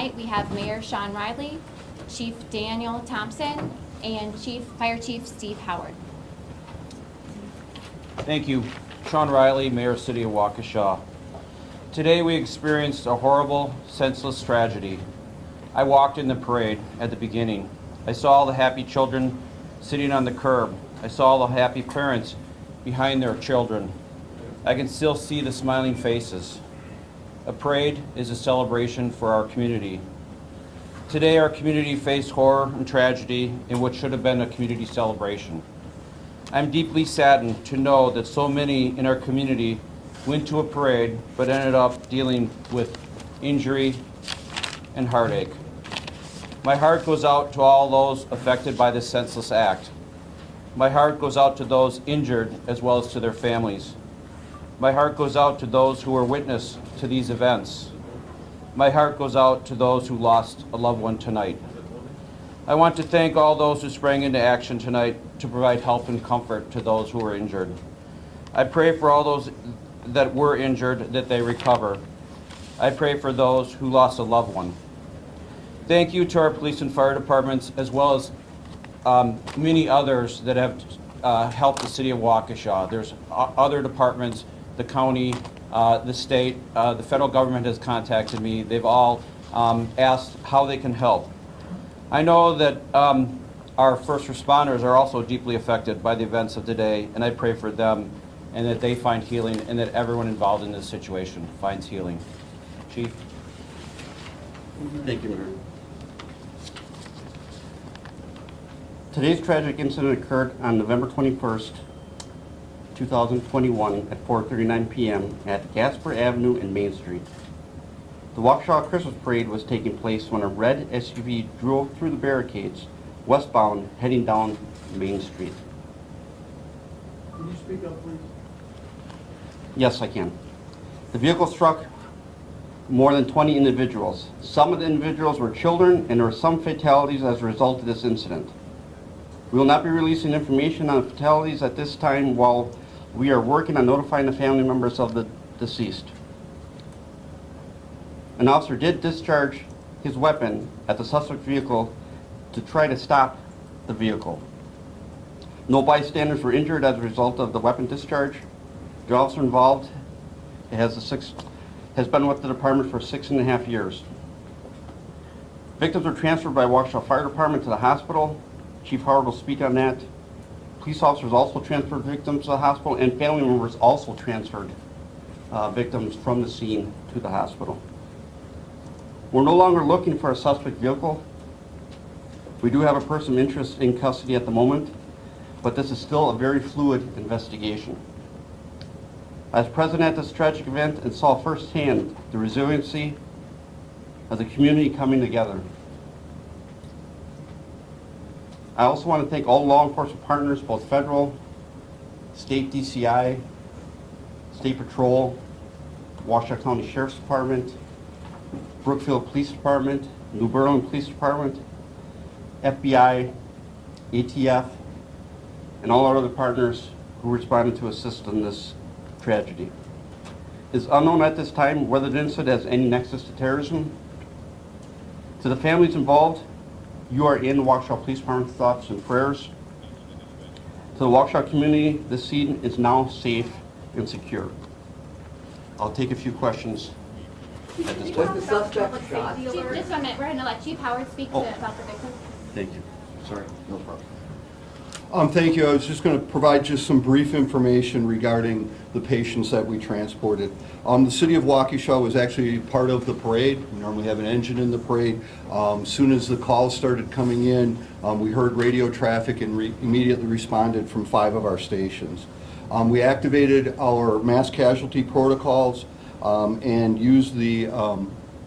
tonight we have Mayor Sean Riley, Chief Daniel Thompson, and Fire Chief Steve Howard. Thank you. Sean Riley, Mayor, City of Waukesha. Today we experienced a horrible, senseless tragedy. I walked in the parade at the beginning. I saw all the happy children sitting on the curb. I saw all the happy parents behind their children. I can still see the smiling faces. A parade is a celebration for our community. Today our community faced horror and tragedy in what should have been a community celebration. I'm deeply saddened to know that so many in our community went to a parade but ended up dealing with injury and heartache. My heart goes out to all those affected by this senseless act. My heart goes out to those injured as well as to their families. My heart goes out to those who were witness to these events. My heart goes out to those who lost a loved one tonight. I want to thank all those who sprang into action tonight to provide help and comfort to those who were injured. I pray for all those that were injured that they recover. I pray for those who lost a loved one. Thank you to our police and fire departments as well as many others that have helped the city of Waukesha. There's other departments, the county, the state, the federal government has contacted me. They've all asked how they can help. I know that our first responders are also deeply affected by the events of today, and I pray for them and that they find healing and that everyone involved in this situation finds healing. Chief. Thank you, Mayor. Today's tragic incident occurred on November 21st, 2021 at 4:39 p.m. at Gasper Avenue and Main Street. The Waukesha Christmas Parade was taking place when a red SUV drove through the barricades westbound heading down Main Street. Can you speak up, please? Yes, I can. The vehicle struck more than 20 individuals. Some of the individuals were children, and there were some fatalities as a result of this incident. We will not be releasing information on fatalities at this time while we are working on notifying the family members of the deceased. An officer did discharge his weapon at the suspect vehicle to try to stop the vehicle. No bystanders were injured as a result of the weapon discharge. The officer involved has been with the department for 6.5 years. Victims were transferred by Waukesha Fire Department to the hospital. Chief Howard will speak on that. Police officers also transferred victims to the hospital, and family members also transferred victims from the scene to the hospital. We're no longer looking for a suspect vehicle. We do have a person of interest in custody at the moment, but this is still a very fluid investigation. I was present at this tragic event and saw firsthand the resiliency of the community coming together. I also want to thank all law enforcement partners, both federal, state DCI, state patrol, Waukesha County Sheriff's Department, Brookfield Police Department, New Berlin Police Department, FBI, ATF, and all our other partners who responded to assist in this tragedy. It is unknown at this time whether the incident has any nexus to terrorism. To the families involved, you are in the Waukesha Police Department's thoughts and prayers. To the Waukesha community, this scene is now safe and secure. I'll take a few questions at this time. Was the suspect shot? Chief, just a minute. We're going to let Chief Howard speak about the victim. Thank you. Sorry, no problem. Thank you. I was just going to provide just some brief information regarding the patients that we transported. The city of Waukesha was actually part of the parade. We normally have an engine in the parade. As soon as the calls started coming in, we heard radio traffic and immediately responded from 5 of our stations. We activated our mass casualty protocols and used the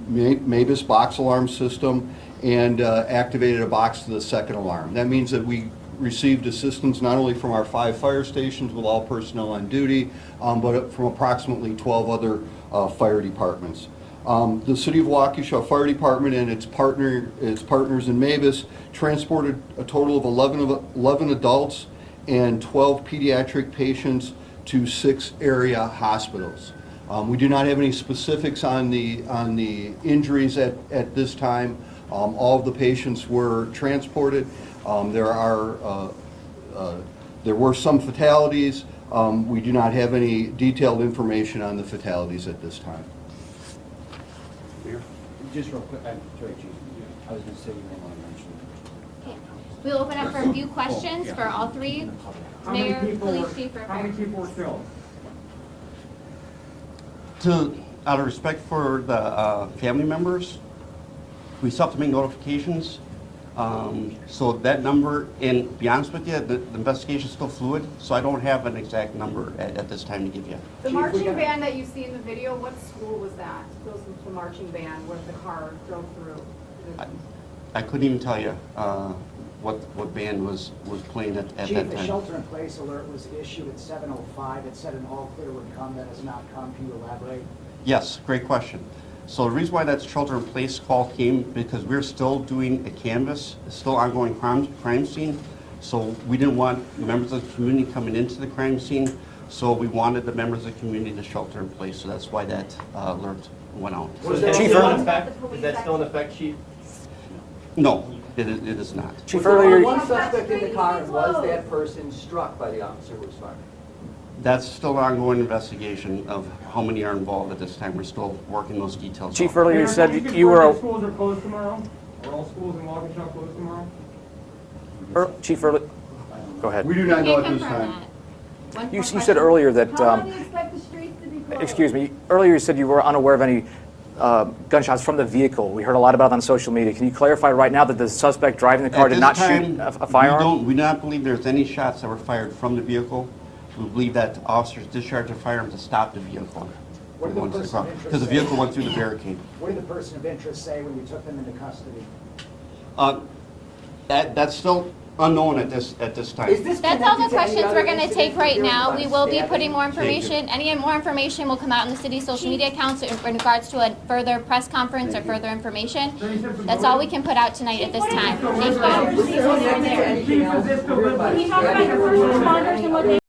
MABUS box alarm system and activated a box to the second alarm. That means that we received assistance not only from our 5 fire stations with all personnel on duty, but from approximately 12 other fire departments. The City of Waukesha Fire Department and its partners in MABUS transported a total of 11 adults and 12 pediatric patients to 6 area hospitals. We do not have any specifics on the injuries at this time. All of the patients were transported. There were some fatalities. We do not have any detailed information on the fatalities at this time. Just real quick, I'm sorry, Chief. I was going to say you may want to mention. Okay. We'll open up for a few questions for all three. Mayor, Police Chief, or How many Fire. people were killed? Out of respect for the family members, we still have to make notifications. So that number, and to be honest with you, the investigation is still fluid, so I don't have an exact number at this time to give you. The marching band that you see in the video, what school was that? Those was the marching band where the car drove through. I couldn't even tell you what band was playing at that Chief, time. the shelter-in-place alert was issued at 7:05. It said an all-clear would come. That has not come. Can you elaborate? Yes, great question. So the reason why that shelter-in-place call came, because we're still doing a canvas, it's still ongoing crime scene. So we didn't want members of the community coming into the crime scene, so we wanted the members of the community to shelter in place. So that's why that alert went out. Was that Chief, still in effect? Is that still in effect, Chief? No, it is not. Chief, Was there earlier, one suspect in the car, and was that person struck by the officer who was fired? That's still an ongoing investigation of how many are involved at this time. We're still working those details Chief, out. earlier you Mayor, said can that you were, Schools are closed tomorrow? Are all schools in Waukesha closed tomorrow? Chief, earlier, go ahead. We do not know Can't at this confirm time. that. One You more said question. earlier that, How long do you expect the streets to be closed? excuse me, earlier you said you were unaware of any gunshots from the vehicle. We heard a lot about it on social media. Can you clarify right now that the suspect driving the car At did this not time, shoot a firearm? We do not believe there's any shots that were fired from the vehicle. We believe that officers discharged their firearm to stop the vehicle. What did the person of interest Because the say? vehicle went through the barricade. What did the person of interest say when you took them into custody? That's still unknown at this time. Is this That's all the connected to any questions other we're going to incident take right here now. about We will be stabbing? putting more Thank you. information. Any more information will come out in the city's social media accounts in regards to a further press conference or further information. That's all we can put out tonight at this time. Thank you. Was this connected to anything else? Chief, is this the About list? stabbing?